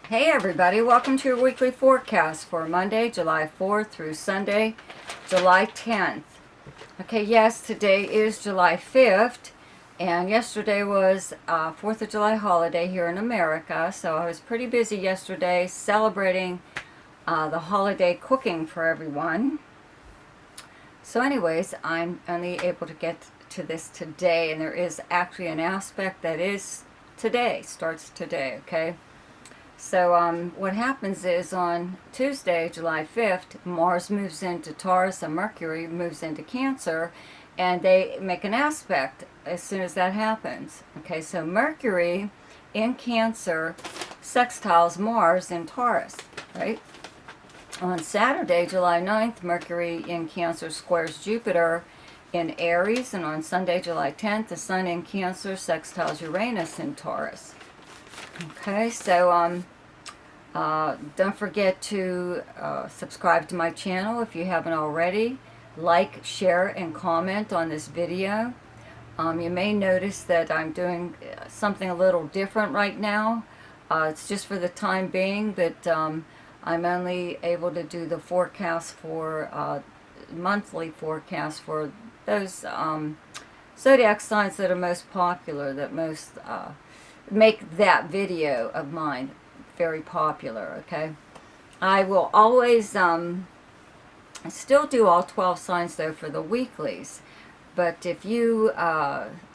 Hey everybody, welcome to your weekly forecast for Monday, July 4th through Sunday, July 10th. Okay, yes, today is July 5th, and yesterday was 4th of July holiday here in America, so I was pretty busy yesterday celebrating the holiday cooking for everyone. So anyways, I'm only able to get to this today, and there is actually an aspect that is today, starts today, okay? So what happens is on Tuesday, July 5th, Mars moves into Taurus and Mercury moves into Cancer, and they make an aspect as soon as that happens. Okay, so Mercury in Cancer sextiles Mars in Taurus, right? On Saturday, July 9th, Mercury in Cancer squares Jupiter in Aries, and on Sunday, July 10th, the Sun in Cancer sextiles Uranus in Taurus. Okay, so don't forget to subscribe to my channel if you haven't already. Like, share, and comment on this video. You may notice that I'm doing something a little different right now. It's just for the time being, but I'm only able to do the forecast for monthly forecast for those zodiac signs that are most popular, that most make that video of mine very popular. Okay, I will always still do all 12 signs though for the weeklies, but if you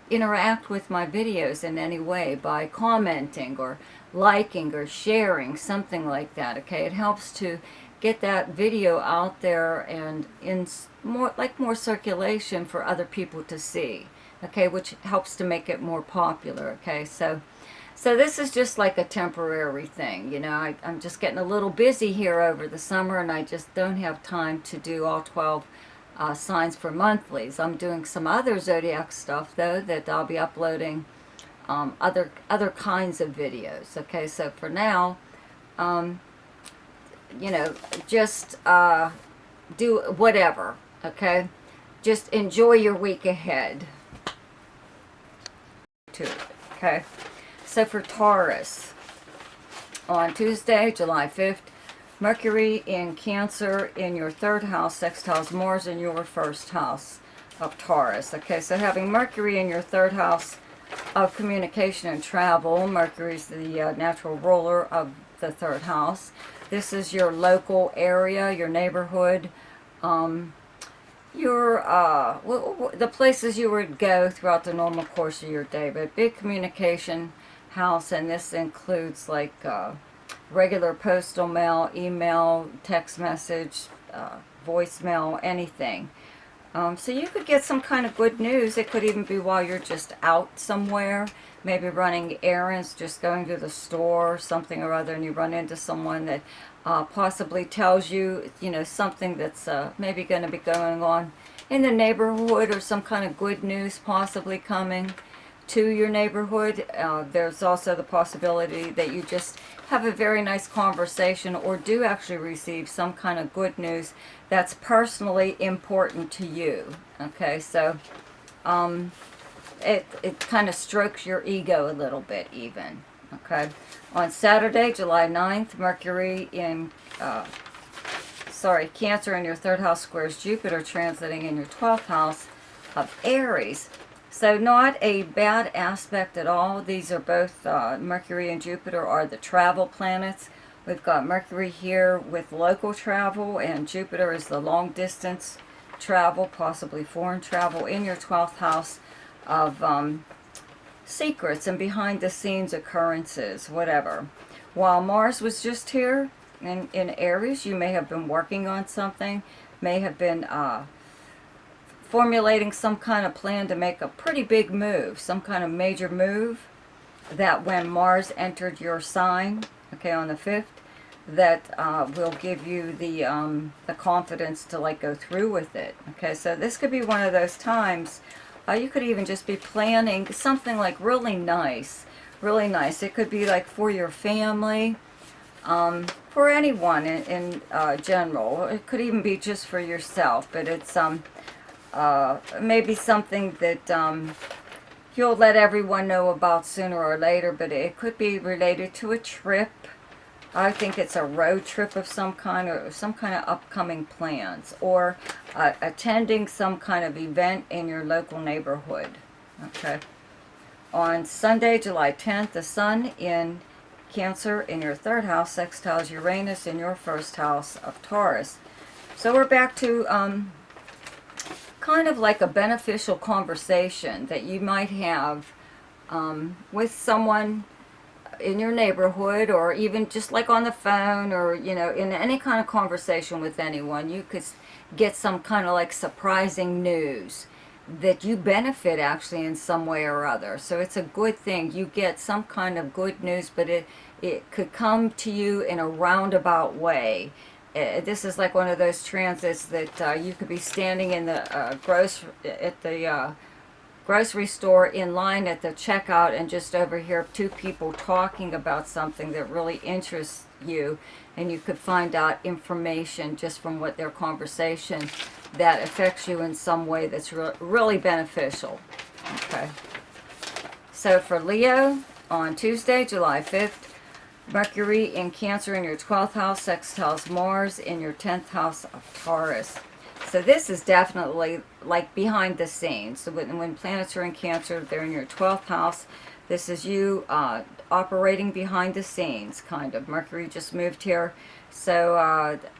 interact with my videos in any way by commenting or liking or sharing, something like that, okay, it helps to get that video out there and in more circulation for other people to see, okay, which helps to make it more popular. Okay, so this is just like a temporary thing, you know. I'm just getting a little busy here over the summer, and I just don't have time to do all 12 signs for monthlies. I'm doing some other zodiac stuff though that I'll be uploading other kinds of videos. Okay, so for now, you know, just do whatever. Okay, just enjoy your week ahead. Okay. So for Taurus, on Tuesday, July 5th, Mercury in Cancer in your third house sextiles Mars in your first house of Taurus. Okay, so having Mercury in your third house of communication and travel, Mercury's the natural ruler of the third house. This is your local area, your neighborhood, the places you would go throughout the normal course of your day, but big communication house, and this includes like regular postal mail, email, text message, voicemail, anything. So you could get some kind of good news. It could even be while you're just out somewhere, maybe running errands, just going to the store, something or other, and you run into someone that possibly tells you, you know, something that's maybe going to be going on in the neighborhood, or some kind of good news possibly coming to your neighborhood. There's also the possibility that you just have a very nice conversation, or do actually receive some kind of good news that's personally important to you. Okay, so it kind of strokes your ego a little bit even. Okay, on Saturday, July 9th, Mercury in Cancer in your third house squares Jupiter, transiting in your 12th house of Aries. So not a bad aspect at all. These are both, Mercury and Jupiter are the travel planets. We've got Mercury here with local travel, and Jupiter is the long distance travel, possibly foreign travel, in your 12th house of secrets and behind the scenes occurrences, whatever. While Mars was just here in Aries, you may have been working on something, may have been formulating some kind of plan to make a pretty big move, some kind of major move, that when Mars entered your sign, okay, on the 5th, that will give you the confidence to like go through with it. Okay, so this could be one of those times. You could even just be planning something like really nice, really nice. It could be like for your family, for anyone in general. It could even be just for yourself, but it's maybe something that you'll let everyone know about sooner or later, but it could be related to a trip, I think it's a road trip of some kind, or some kind of upcoming plans, or attending some kind of event in your local neighborhood. Okay. On Sunday, July 10th, the sun in Cancer in your 3rd house sextiles Uranus in your 1st house of Taurus. So we're back to kind of like a beneficial conversation that you might have with someone in your neighborhood, or even just like on the phone, or in any kind of conversation with anyone. You could get some kind of like surprising news that you benefit actually in some way or other. So it's a good thing. You get some kind of good news, but it could come to you in a roundabout way. This is like one of those transits that you could be standing in the grocery store in line at the checkout and just overhear 2 people talking about something that really interests you, and you could find out information just from what their conversation that affects you in some way that's really beneficial. Okay. So for Leo, on Tuesday, July 5th, Mercury in Cancer in your 12th house sextiles Mars in your 10th house of Taurus. So this is definitely like behind the scenes. So when planets are in Cancer, they're in your 12th house. This is you operating behind the scenes, kind of. Mercury just moved here. So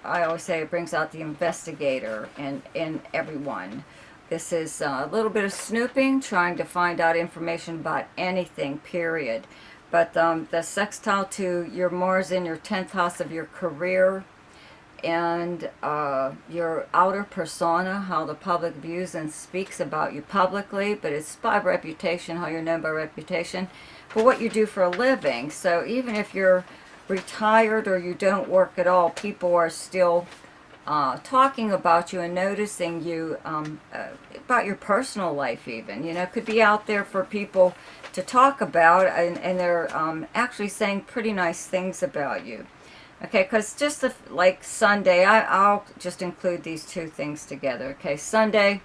I always say it brings out the investigator in everyone. This is a little bit of snooping, trying to find out information about anything, period. But the sextile to your Mars in your 10th house of your career, and your outer persona, how the public views and speaks about you publicly, but it's by reputation, how you're known by reputation, for what you do for a living. So even if you're retired or you don't work at all, people are still talking about you and noticing you, about your personal life even. It could be out there for people to talk about, and they're actually saying pretty nice things about you. Okay, because just like Sunday, I'll just include these 2 things together. Okay, Sunday,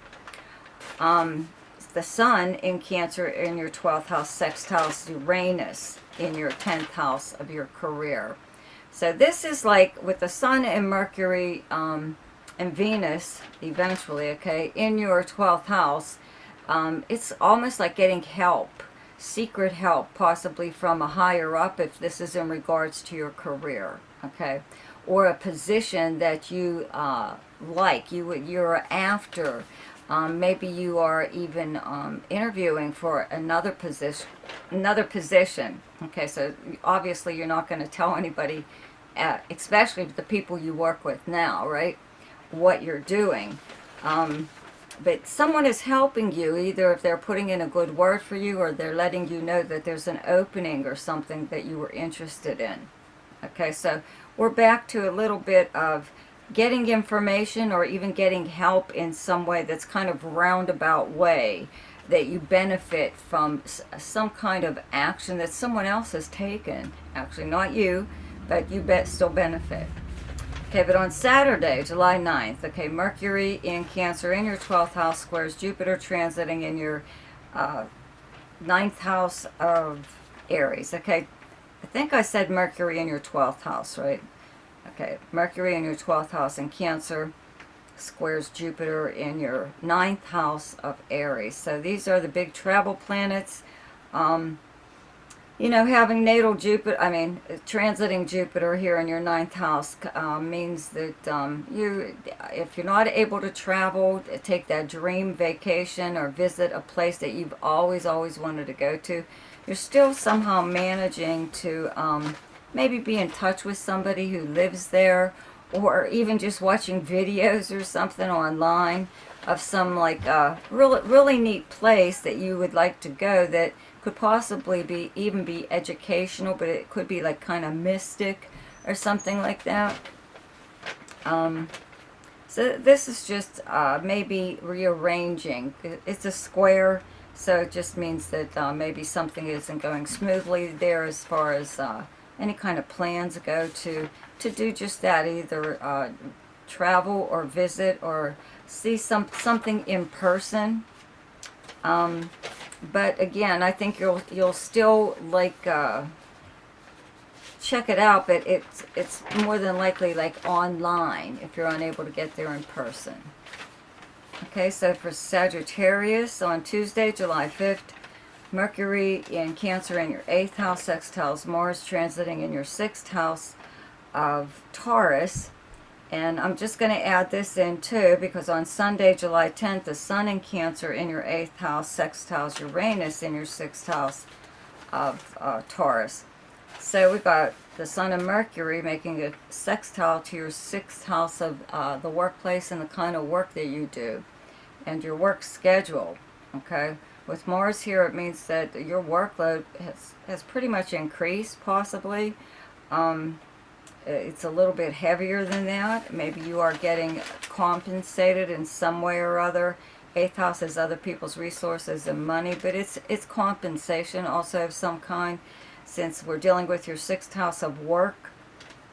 the sun in Cancer in your 12th house sextiles Uranus in your 10th house of your career. So this is like with the sun and Mercury and Venus eventually, okay, in your 12th house, it's almost like getting help, secret help, possibly from a higher up if this is in regards to your career. Okay, or a position that you like, you're after. Maybe you are even interviewing for another position. Okay, so obviously you're not going to tell anybody, especially the people you work with now, right, what you're doing. But someone is helping you, either if they're putting in a good word for you, or they're letting you know that there's an opening or something that you were interested in. Okay, so we're back to a little bit of getting information or even getting help in some way that's kind of roundabout way, that you benefit from some kind of action that someone else has taken. Actually, not you, but you still benefit. Okay, but on Saturday, July 9th, okay, Mercury in Cancer in your 12th house squares Jupiter transiting in your 9th house of Aries. Okay, I think I said Mercury in your 12th house, right? Okay, Mercury in your 12th house in Cancer squares Jupiter in your 9th house of Aries. So these are the big travel planets. Having natal Jupiter, transiting Jupiter here in your 9th house means that if you're not able to travel, take that dream vacation or visit a place that you've always wanted to go to, you're still somehow managing to maybe be in touch with somebody who lives there, or even just watching videos or something online of some like really neat place that you would like to go, that could possibly even be educational, but it could be like kind of mystic or something like that. So this is just maybe rearranging. It's a square, so it just means that maybe something isn't going smoothly there as far as any kind of plans go to do just that, either travel or visit or see something in person. But again, I think you'll still like check it out, but it's more than likely like online if you're unable to get there in person. Okay, so for Sagittarius, on Tuesday, July 5th, Mercury in Cancer in your 8th house sextiles Mars, transiting in your 6th house of Taurus. And I'm just going to add this in too, because on Sunday, July 10th, the Sun in Cancer in your 8th house sextiles Uranus in your 6th house of Taurus. So we've got the Sun and Mercury making a sextile to your 6th house of the workplace and the kind of work that you do and your work schedule. Okay, with Mars here, it means that your workload has pretty much increased, possibly. It's a little bit heavier than that. Maybe you are getting compensated in some way or other. 8th house is other people's resources and money, but it's compensation also of some kind. Since we're dealing with your 6th house of work,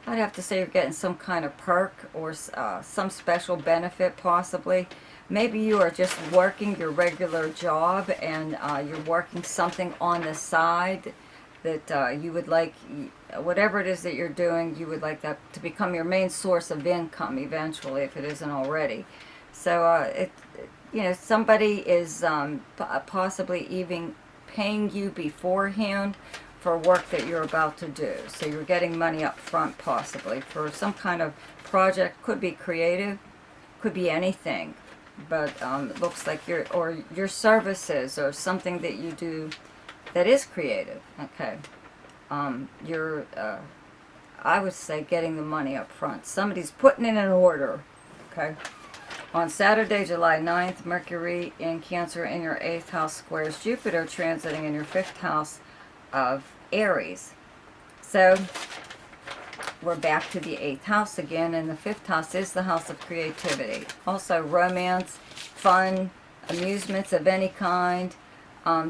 I'd have to say you're getting some kind of perk or some special benefit possibly. Maybe you are just working your regular job and you're working something on the side that you would like, whatever it is that you're doing, you would like that to become your main source of income eventually, if it isn't already. So somebody is possibly even paying you beforehand for work that you're about to do. So you're getting money up front possibly for some kind of project. Could be creative, could be anything, but it looks like your services or something that you do that is creative. Okay, you're I would say getting the money up front. Somebody's putting in an order. Okay. On Saturday, July 9th, Mercury in Cancer in your 8th house squares Jupiter, transiting in your 5th house of Aries. So we're back to the 8th house again, and the 5th house is the house of creativity. Also romance, fun, amusements of any kind.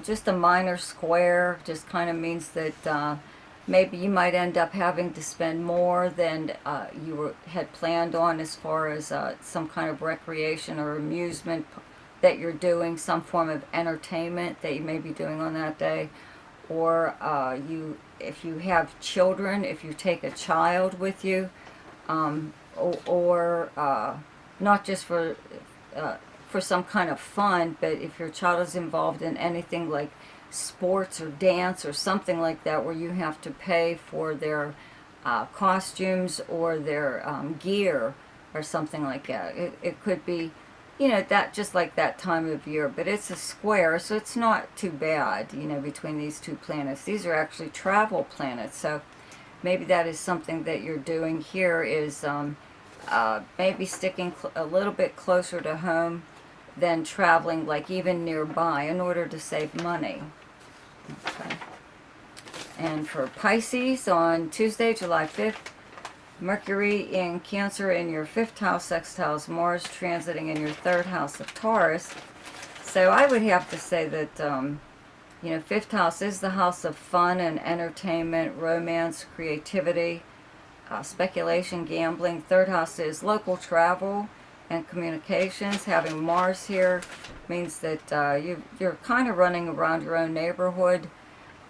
Just a minor square just kind of means that maybe you might end up having to spend more than you had planned on as far as some kind of recreation or amusement that you're doing, some form of entertainment that you may be doing on that day. Or if you have children, if you take a child with you, or not just for some kind of fun, but if your child is involved in anything like sports or dance or something like that, where you have to pay for their costumes or their gear or something like that. It could be, that just like that time of year, but it's a square, so it's not too bad, between these two planets. These are actually travel planets, so maybe that is something that you're doing here is maybe sticking a little bit closer to home than traveling like even nearby in order to save money. Okay. And for Pisces, on Tuesday, July 5th, Mercury in Cancer in your 5th house sextiles Mars, transiting in your 3rd house of Taurus. So I would have to say that 5th house is the house of fun and entertainment, romance, creativity, speculation, gambling. 3rd house is local travel and communications. Having Mars here means that you're kind of running around your own neighborhood,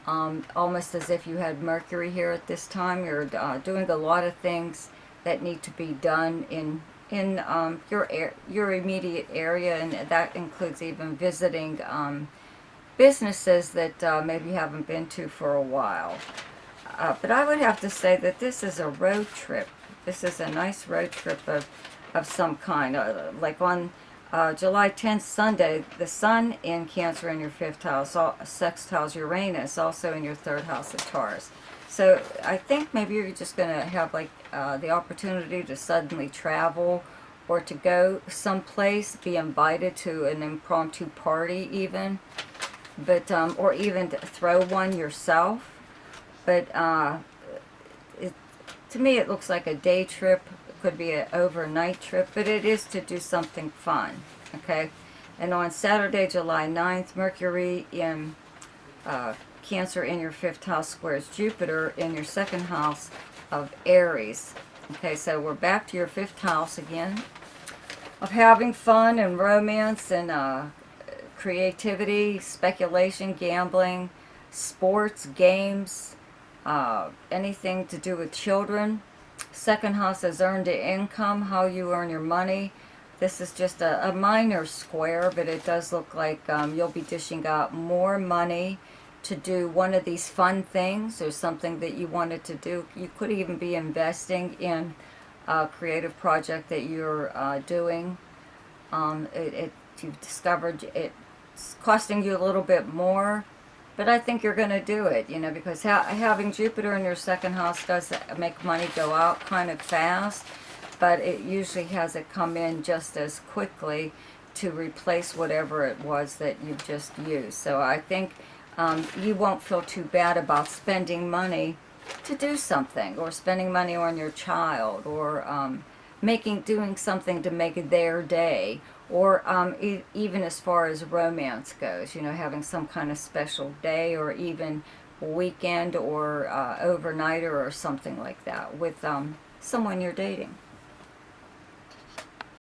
almost as if you had Mercury here at this time. You're doing a lot of things that need to be done in your immediate area, and that includes even visiting businesses that maybe you haven't been to for a while. But I would have to say that this is a road trip. This is a nice road trip of some kind. Like on July 10th, Sunday, the Sun in Cancer in your 5th house sextiles Uranus, also in your 3rd house of Taurus. So I think maybe you're just going to have like the opportunity to suddenly travel or to go someplace, be invited to an impromptu party even, but or even to throw one yourself. But to me it looks like a day trip. Could be an overnight trip, but it is to do something fun. Okay. And on Saturday, July 9th, Mercury in Cancer in your 5th house squares Jupiter in your 2nd house of Aries. Okay, so we're back to your 5th house again of having fun and romance and creativity, speculation, gambling, sports, games, anything to do with children. Second house is earned income, how you earn your money. This is just a minor square, but it does look like you'll be dishing out more money to do one of these fun things or something that you wanted to do. You could even be investing in a creative project that you're doing. You've discovered it's costing you a little bit more, but I think you're going to do it, you know, because having Jupiter in your second house does make money go out kind of fast, but it usually has it come in just as quickly to replace whatever it was that you just used. So I think you won't feel too bad about spending money to do something, or spending money on your child, or doing something to make their day, or even as far as romance goes, you know, having some kind of special day, or even weekend, or overnighter, or something like that with someone you're dating.